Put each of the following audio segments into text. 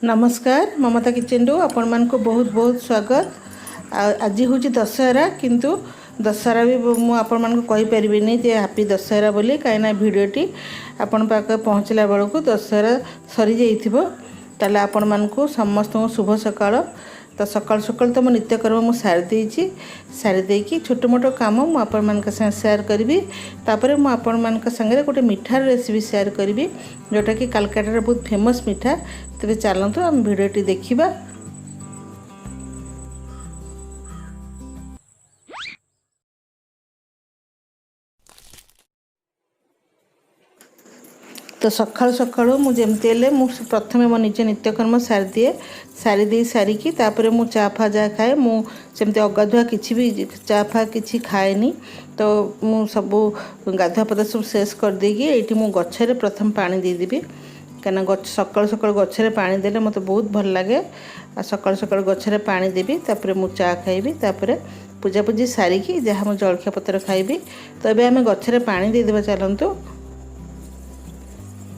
नमस्कार ममता किचन रु आपण मान को बहुत बहुत स्वागत। आज हूँ दशहरा किंतु दशहरा भी मुझे आपण मान को कही परिबिनी जे हैप्पी दशहरा बोली कहीं भिडटी आपण पाखे पहुँचला बेलू दशहरा सरी जाइथिबो। ताले आपण मान को समस्त शुभ सकाळ। तो सकाल सकाल तो मो नित्यकर्म मु सारी देकी छोट मोट काम मु आपण मान के संग शेयर करी। तापर मु आपण मान के संगे गोटे मिठार रेसिपी शेयर करी जोटा कि कलकत्ता बहुत फेमस मिठा। तेरे चलतु आम भिडियोटी देखा। तो सकाळु सकाळु मु जेमती हेले मु प्रथमे मो निज नित्यकर्म सारी दे सारिकी तापर मु चा फा जा खाए। मु सेमती अगाधुआ किछि भी चा फा किछि खाएनी। तो मु सब गाधुआ पदा सब शेष कर देकी एठी मु गछरे प्रथम पानी दे देबी कना सकाळु सकाळु गछरे पानी देले मते बहुत भल लागे। आ सकाळु सकाळु गछरे पानी देबी तापर मु चा खाइबी तापर पूजा पूजी सारिकी जहाँ मु जलखिया पत्र खाइबी। तो एबे हमें गछरे पानी दे देबा चलंतु।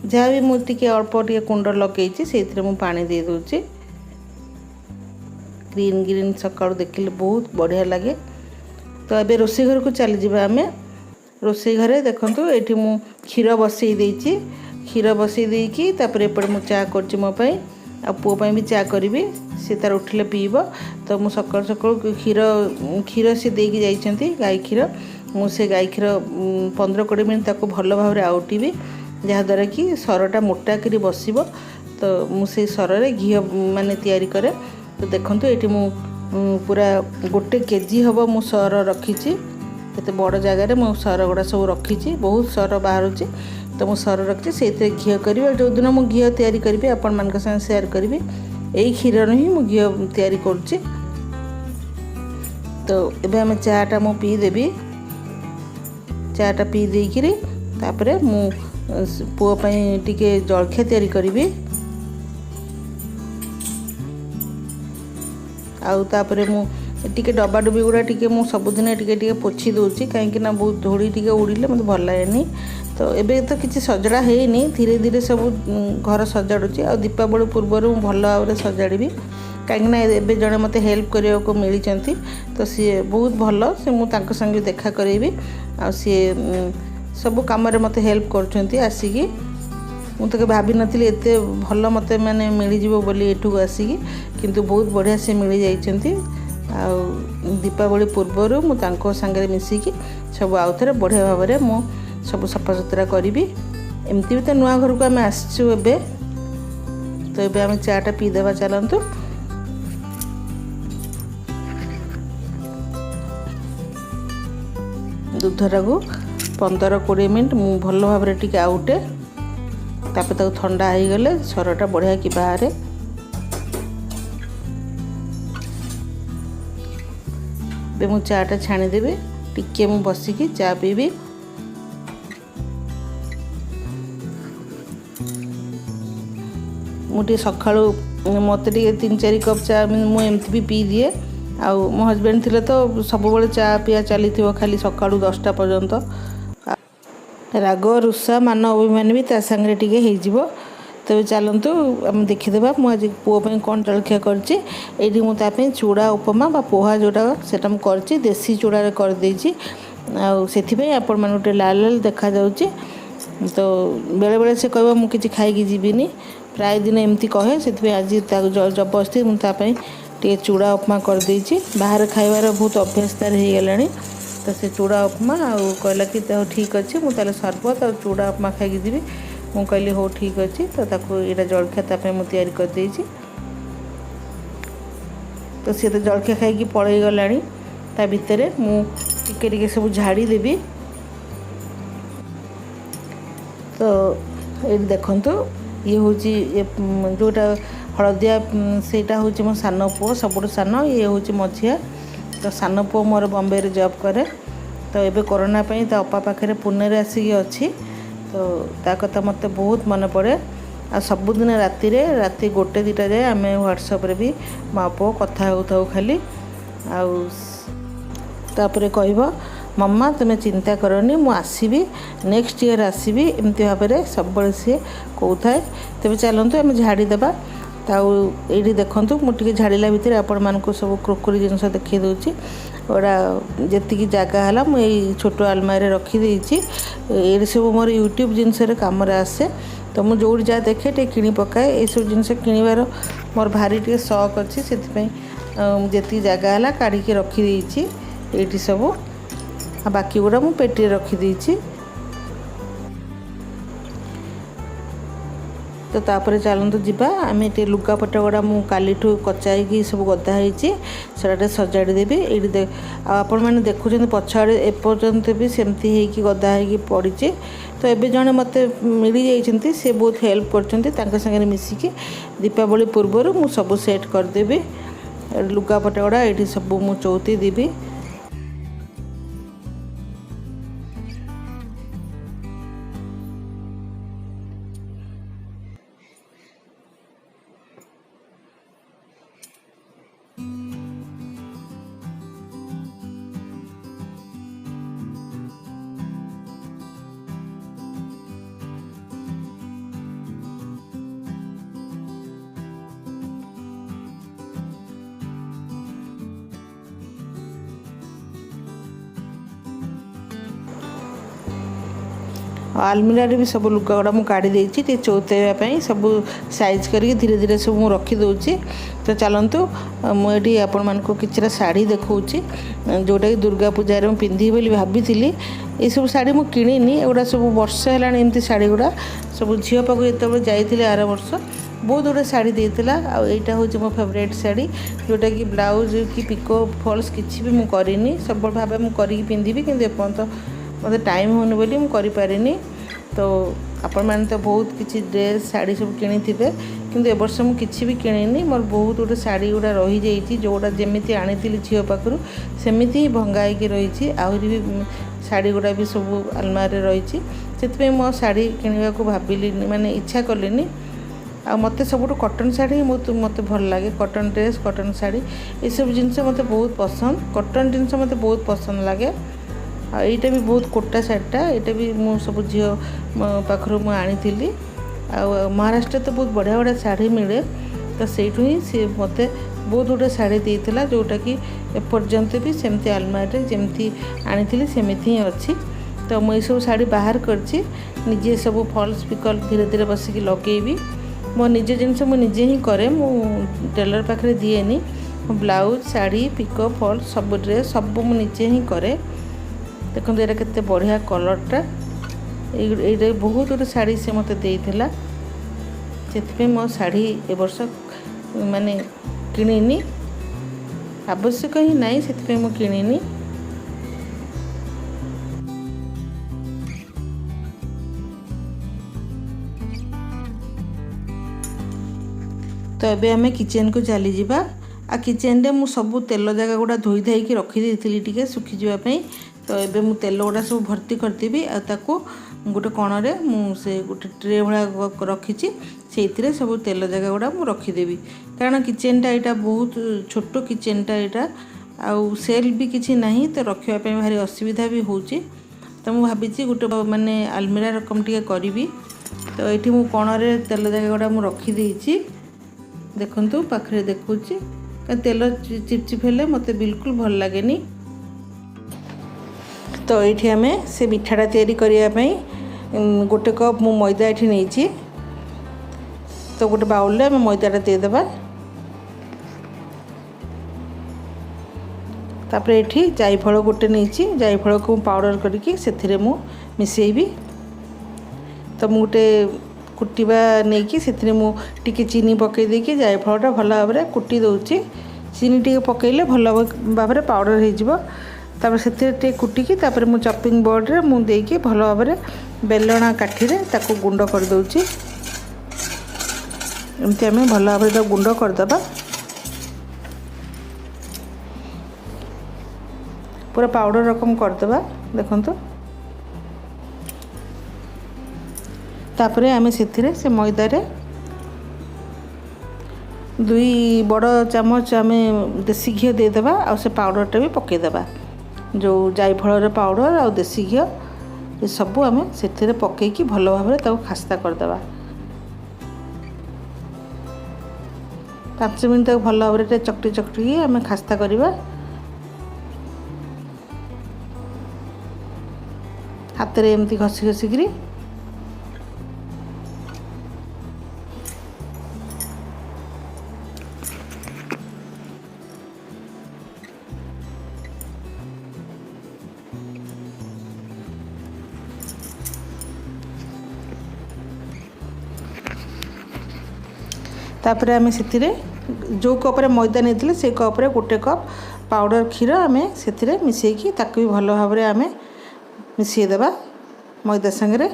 जहाँ भी मुझे अल्प टे कुंड लगे से पानी दे दूची। ग्रीन ग्रीन सकाळु देखिले बहुत बढ़िया लगे। तो अबे रोषे घर को चली जावा। आमे रोषे घरे देखंतु एठी मु क्षीर बसई देइची। क्षीर बसई देकी तापर एपटे मु चा करची मो पई आ पुओ पई भी चा करबी। से तार उठिले पीब। तो मु सकाळ सकाळ क्षीर से देकी जाइछंती गाय क्षीर। मु से गाय क्षीर 15-20 मिनिट ताको भल भाबरे आउटीबी जहाँद्वारा कि सरटा मोटा करी बसिबो। तो मुझे सर रे घी माने तैयारी करे। तो देखंतु एठी मु पूरा 1 केजी हबो मु सर रखीची। केते बड़ जगह मु सर गुड़ा सब रखीची बहुत सर बाहरुची। तो मु सर रखी से घी करी। जो दिन मु घी तैयारी करी आपण मान संग शेयर करी। एई क्षीर ही मु घी तैयारी करची। तो एबे हम चाटा मु पी देबी। चाटा पी देकिरी तापरे मु पुओ पई टिके जलखिया तैयारी करी। आउ तापरे मु टिके डब्बा डुबी गुड़ा टिके मु सबुदिन टिके टिके पोछि दोची कहीं ना बहुत धूली टिके उड़िले मते भल लागेनी। तो एबे तो किछि सजड़ा हेनी धीरे धीरे सब घर सजाड़ुची। आ दीपावली पूर्व भल भाव सजाड़ी कहीं ना एबे जड़े मते हेल्प करने को मिली। तो सी बहुत भल से मु तांको संगे देखा करेबी। आ सी सब कम मते हेल्प करछंती आसिकी। मु तो भाभी नथिली एते भल मते माने मिली जिवो बोली एठू आसिकी किंतु बहुत बढ़िया से मिली जाइछंती। आ दीपावली पूर्व मु तांको संगे मिसिकी सब आउ थरे बढ़िया भाव में मु सब सफा सुतरा करी। एमती भी तो नुआ घर को आम आसचु एबे। तो एबे आम चाटा पी देबा चलंतु। दूधरा को 15-20 मिनट मु भल भाव में टिके आउटे तापर ताको ठंडा हो गले सरटा बढ़िया कि बाहर। बे मु चाटा छाणी देबी टिके मु बसिकी चा पीबी। मुझे सकाळु मत 3-4 कप चा मु एमती भी पी दिए। आउ मो हस्बैंड थिले तो सब बेले चा पिया चली खाली सकाळु 10टा पर्यंत। राग रुषा मान अभिमान भी ता संगे टिके हेजिबो। तो चलतु आम देखीदेबा मु आज पुओ पे कौन जलखिया करची। एठी मु तापे चूड़ा उपमा बा पोहा जोटा सेटा मु करची देसी चूड़ा रे कर देची। आ सेथि पे आपण मन उटे लाल लाल देखा जाउची। तो बेले बेले से कहबो मु किछि खाई की जीबिनी प्राय दिन एमती कहे। सेथि पे आज ता जबरदस्ती मु तापे टे चूड़ा उपमा कर देची। बाहर खाइबार बहुत अभ्यास तार हे गेलानी। तो से चूड़ा उपमा आउ कहला कि तो ठीक अच्छे मु ताले सरबत और चूड़ा उपमा खाई जीबी। मु कहली हो ठीक अच्छे। तो ताको एटा जलखिया तापे मु तैयारी कर देची। तो सी तो जलखिया खाई पड़े गलानी। ता भितर मु टिके टिके सब झाड़ी देबी। तो ये देखंतु ये होची जोटा हलदिया सेटा होची मो सान पुओ सबुठ सान। ये होची मझिया। तो सान पुओ मोर बॉम्बे रे जॉब करे। तो एबे कोरोना पई ता अपा पाखे पुणे रे आसिकी अच्छी। तो ता कथा मते बहुत मन पड़े। आ सबुदिन राति 1-2 जाए आम व्हाट्सएप रे भी माँ पुओ कथा होताऊ खाली। आपर कहब मम्मा तुम्हें चिंता करनी मु आसबि नेक्स्ट ईयर आसबि एमती भाव में सब सी कौए। तेज चलतु आम झाड़ीदेबा। आउ ये देखूँ मुझे झाड़िला भितर आपण सब क्रोकरी जिनस देखी दूसरी गोटा जी जगह है मुझे छोट आलमारी रखीदे ये सब मोर यूट्यूब जिनस कम आसे तो मुझे जो जहाँ देखे टे कि पकाए ये सब जिन किणवार मोर भारी टे शौक अच्छी से जी जगह है काढ़ी रखीदे ये सब बाकी गुड़ा मुझे पेटी रखीदे तो तापर चलतु जावा आम ये लुगापटा गुड़ा मुझे काली कचाई सब गदा होटा सजाड़ी देवी ये आपण मैंने देखुं पछाड़े एपर्यंत भी सेमती हो गदा हो पड़ी तो ये जड़े मत मिल जाती सी बहुत हेल्प कर मिसिकी दीपावली पूर्वर मु सब सेट करदेवी लुगापटा गुड़ा ये सब मु चौथी देवी आलमीरा भी सब लुगा गुड़ा मुझे काढ़ी चौथाई सब साइज करके धीरे धीरे सब मुझे रखीदे तो चलतु मुझे आपण मान कि शाढ़ी देखा जोटा कि दुर्गा पूजा पिंधि बोली भाभी ये सब शाढ़ी मुझे किणीनी एगुड़ा सब वर्ष है एमती शाढ़ी गुड़ा सब झील पाक जो जाइए आर वर्ष बहुत गुड़ा शाढ़ी देता आईटा हूँ मो फेवरेट शाढ़ी जोटा कि ब्लाउज कि पिको फॉल्स किसी भी मुझे सब भाव मुझे पिंधि कि मत टाइम होनी बोली मुझे तो आपण मैंने तो बहुत किसी ड्रेस शाढ़ी सब किणी थे किंतु ए वर्ष मुझे किसी भी किणीनी मोर बहुत गुटे शाढ़ी गुड़ा रही जाइए जोड़ा जमी आनी झील पाखु सेमती ही भंगाई रही आहरी भी शाढ़ी गुड़ा भी सब आलमारी रही से मो शाढ़ी किणवा को भाविली माने इच्छा कलिनी आ मत सब कॉटन शाढ़ी मत भल लगे कॉटन ड्रेस कॉटन शाढ़ी ये सब जिनस मत बहुत पसंद कॉटन जिनस मत बहुत पसंद लगे आईटा भी बहुत कोटा शाढ़ीटा यहाँ भी मु सब झील पाखर मुझे आनी महाराष्ट्र तो बहुत बढ़िया बढ़िया शाढ़ी मिले तो सेठू ही सी मत बहुत गुटे शाढ़ी देता जोटा कि एपर्यंत भी सेमती आलमारी जमती आनी सेमती ही अच्छी तो मुझे सब शाढ़ी बाहर करची निजे सब फॉल्स पिकल धीरे धीरे बसिक लगेबी मो निजे जिनस मुझे ही करे मु टेलर पाखे दिएनी ब्लाउज शाढ़ी पिको फॉल्स सब ड्रेस सब मुझे ही करे देखो ये केते बढ़िया कलरटा ये बहुत गुटे शाढ़ी से मत देइथिला से मो शाढ़ी ए वर्ष माने किणीनी आवश्यक ही नहीं से मु किणीनी तो ये आम किचन को चली जावा आ किचन रे मु सब तेल जगह गुड़ा धोई धाई रखी देइथिली टिके सुखी जावाई तो ये मुझे तेल गुड़ा सब भर्ती करदेवी आको गोटे कणरे मुझे गोटे ट्रे भाया रखी से सब तेल जगह गुड़ा मुझे रखीदेवी कारण किचेनटा यहाँ बहुत छोट किचेनटा यहाँ आउ सेल भी किसी ना तो रखापी भारी असुविधा भी हो तो मुझे भावी गोटे माने आलमीरा रकम टे करी तो ये मुझे कणरे तेल जगह गुड़ा मुझे रखीदे देखु पाखे देखुची तेल चिपचिप हेले मत बिल्कुल भल लगे तो ये आम से मिठाटा या गोटे कप मु मैदा ये नहीं तो गोटे बाउल आम मैदाटा देदेबा तापर ये जायफल गोटे नहीं जायफल को पाउडर करके से मिसेबी तो मुझे कुटिबा नहीं कि से मुझे चीनी पकई देकी जायफलटा भल भाव में कुटी दूची चीनी टी पकईले भल भाव में पाउडर हो से कुटिकी मु चॉपिंग बोर्ड रे मु देकी भल भाव में बेलना काठी रे ताको गुंड कर दूची एमती आम भल भाव में गुंड करदबा पूरा पाउडर रकम करदबा देखंतु तापर आम से मैदा रे 2 बड़ चामच आम देसी घी देदेबा आ से पाउडरटा भी पकईदेबा जो जायफल पाउडर आ देसी घी ये सबू आम से पकईकी भल भाव में खस्ता करदबा 5 मिनट तक भल भाव चकटी चकटी आम खास्ता करवा। हाथ में एमती घसी घसिकी तापर आम से जो कप्रे मैदा नहीं से कप्रे 1 कप पाउडर क्षीर आम से मिसेकी ताकू भी भल भाव आम मिसेदेबा मैदा संगे।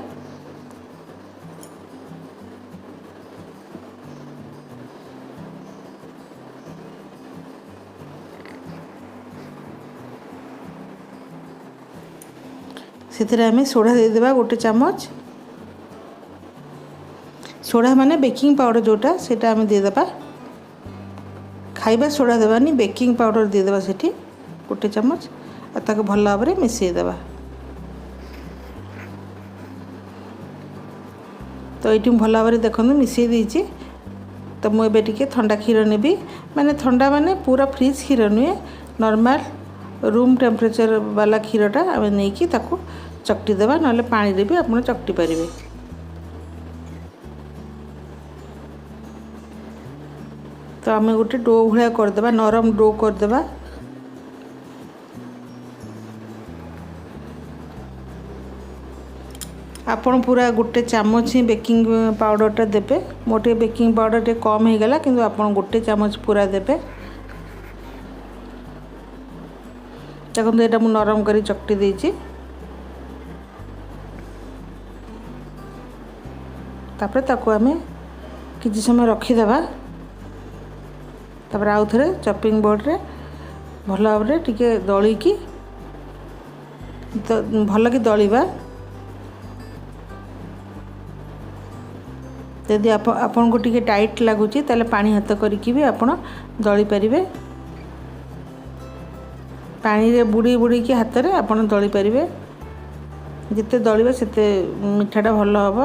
से आम सोडा देदेबा 1 चम्मच। सोडा माने बेकिंग पाउडर जोटा सेटा आम देदेबा। खाइबा सोडा देवानी बेकिंग पाउडर देदेबा सेठी 1 चम्मच और ताको भल भाव मिसेदेबा। तो ये भल भाव देखो मिसई देची। तो मुझे टे ठंडा क्षीर नेबी माने ठंडा माने पूरा फ्रिज क्षीर नुहे नॉर्मल रूम टेम्परेचर वाला क्षीरटा आम नहीं ताको चकटी देबा ना पानी रे भी आप चकटी पारे। तो आम गोटे डो भाया करदे नरम डो करदे। आपन पूरा 1 चम्मच ही बेकिंग पाउडरटा देबे। मोटे बेकिंग पाउडर टे कम हो गला किंतु आपन 1 चम्मच पूरा देबे। देखो ये मु नरम करी चकटी देची। तापर ताको आम किसी समय रखीदेबा। तापर आउ थे चॉपिंग बोर्ड रे भल भाव टिके दली की भल कि दलिबा। यदि आपन को टिके टाइट लगुच ताले पानी हाथ करके भी आपन दली पारिबे। पानी रे बुड़ी बुड़ी की हाथ रे आपन दली पारिबे। जिते दलिबे सेते मिठाटा भल हबो।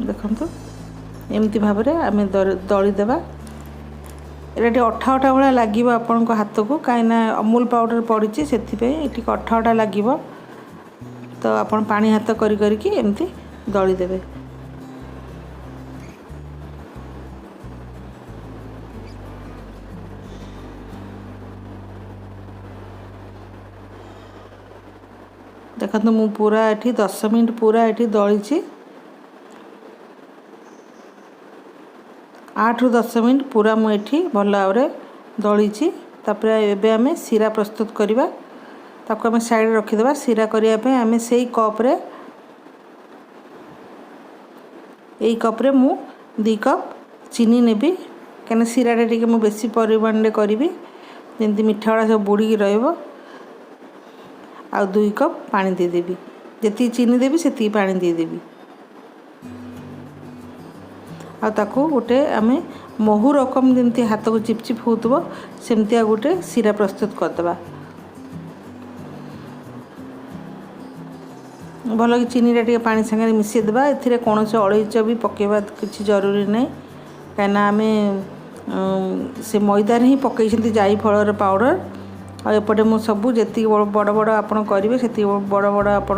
देखंतु एमती भाव में आम दलीदेवा। ये अठा अठा भाया लगे आपण हाथ को कहीं अमूल पाउडर पड़ी से अठा अठा लगे। तो आपण पानी हाथ करके एमती दलीदेवे। देखो मु पूरा ये 10 मिनट पूरा ये दलीची। 8 ରୁ 10 मिनट पूरा मुझे भल भाव दलीची। तापर एबे आमे सीरा प्रस्तुत करवा। ताको आमे साइड रखीदेवा। सीरा करने आमे से कप्रे यही कप्रे मु 2 कप चीनी नेबी कहीं सीराटा टी मु बेसी परिमाण में करी जमी मिठा गुड़ा सब बुड़ी रहा। आ 2 कप पानी देदेवी। जी चीनी देवी से पानी देदेवी। आ ताको गोटे आमे महू रकम जमती हाथ को चिपचिप होतबो सेमतिया गोटे सीरा प्रस्तुत करदबा। भल कि चीनी टा पानी संगे मिसई देबा। एथिरे कौन से अलैच भी पकेबा किछि जरूरी नहीं कहीं आमे से मैदा ही पकई जाई फलर पाउडर। और एपटे मु सबू जी बड़ बड़ आप करेंगे से बड़ बड़ आप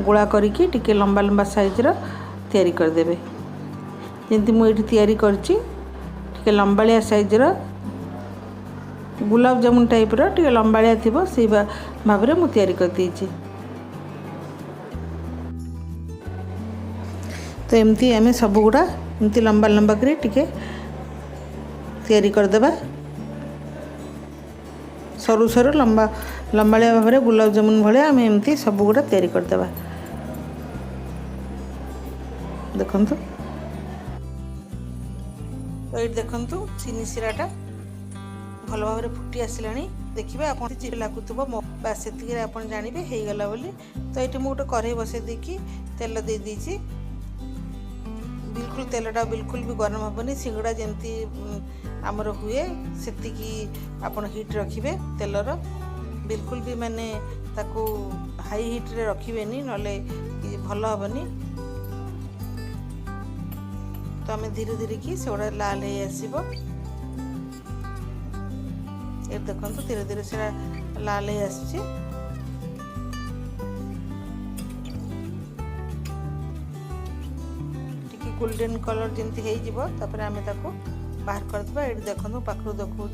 गोला करके टिके लंबा लंबा साइजर तैयारी करदेवे। जमी मुझे तैयारी करची टिके लंबालिया साइजर गुलाब जामुन टाइपर टिके लंबालिया थी से भाव में मुझे तैयारी कर देची। तो एमती आम सब गुड़ा एमती लंबा लंबा कर टिके तैयारी करदेबा। सरू सरू लंबा लंबालिया भाव में गुलाब जामुन भाया आम एमती सब गुड़ा तैयारी करदेबा। देखंतु तो ये देखंतु चीनी सीराटा भल भाव में फुटी आसला। देखिए आप लगुव बास से आप जानवे हो गला बोली। तो ये मुझे गोटे कढ़ई बसई देकी तेल दे देची। बिल्कुल तेलटा बिल्कुल भी गरम हेनी। सिंगड़ा जमती आमर हुए से आप हिट रखिए तेलर। बिल्कुल भी माने ताकू हाई हिट्रे रखिए ना भल हेनी। तो आम धीरे धीरे कि से गुड़ा लाल हो आसब ये देखो धीरे धीरे से लाल हो आसी गोल्डन कलर जमी होपर आम बाहर करदे ये देखो पाखु देखा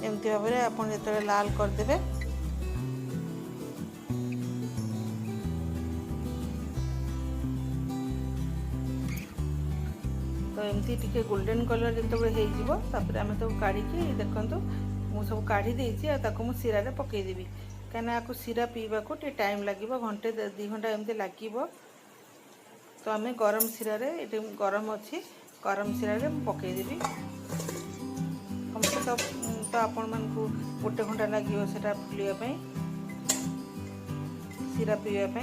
एमती भाव में आप जो लाल करदे तो एमती टिके गोल्डन कलर जो होपर आम तो काढ़ी देखु मुझे सब काढ़ी देती सिरा रे पकईदेवी कहीं आपको सिरा पीवा को टाइम लगे घंटे 2 घंटा एमती लगे तो आम गरम सिरा रे गरम अच्छी गरम सिरा रे पकईदेवी कम से कम तो आपण मानकु 1 घंटा लगे सेटा फुलिया सिरा पीवा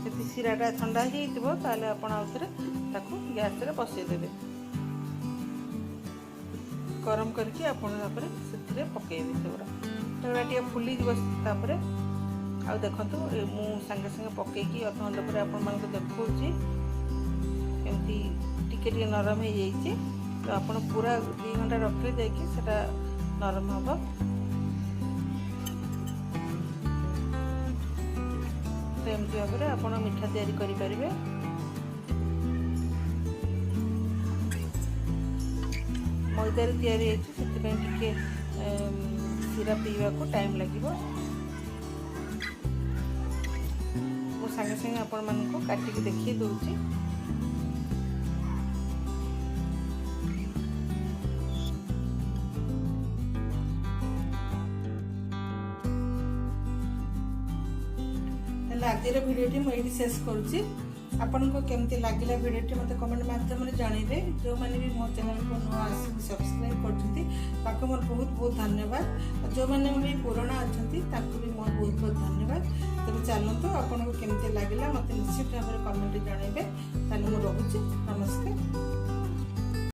यदि सिराटा ठंडा हो ताले आपण आउथरे ताकू गैस रे बसईदेवे गरम करके आपण से पकईबे सेगुड़ा टे फुली तापर आ देखु मु सांगे सांगे पकईकी अध घंटा पर आपण मानक देखौछि एमती टिके टिके नरम हो जाइए तो आपण पूरा 2 घंटा रखले जाकि सेटा नरम हम तो एमती भाव में आप मिठा तैयारी करें मैदार तैयारी टिके सिरा पीवा को टाइम लगे मु सांगे सांगे आपण मानक काटिकी देखिए दूची आज भिडियोटी मुझे शेष करुच्ची आपण को केमती लगिला भिडियोटी मत कमेंट माध्यम जनइबे जो मैंने भी मो चैनल को नुआ सब्सक्राइब कर मोर बहुत बहुत धन्यवाद जो मैंने भी पुराना अच्छा भी मोर बहुत बहुत धन्यवाद तेज चलते आपन को केमती लगिला मत निश्चित भाव में कमेंट जनइबे ताले मु रहुची नमस्कार।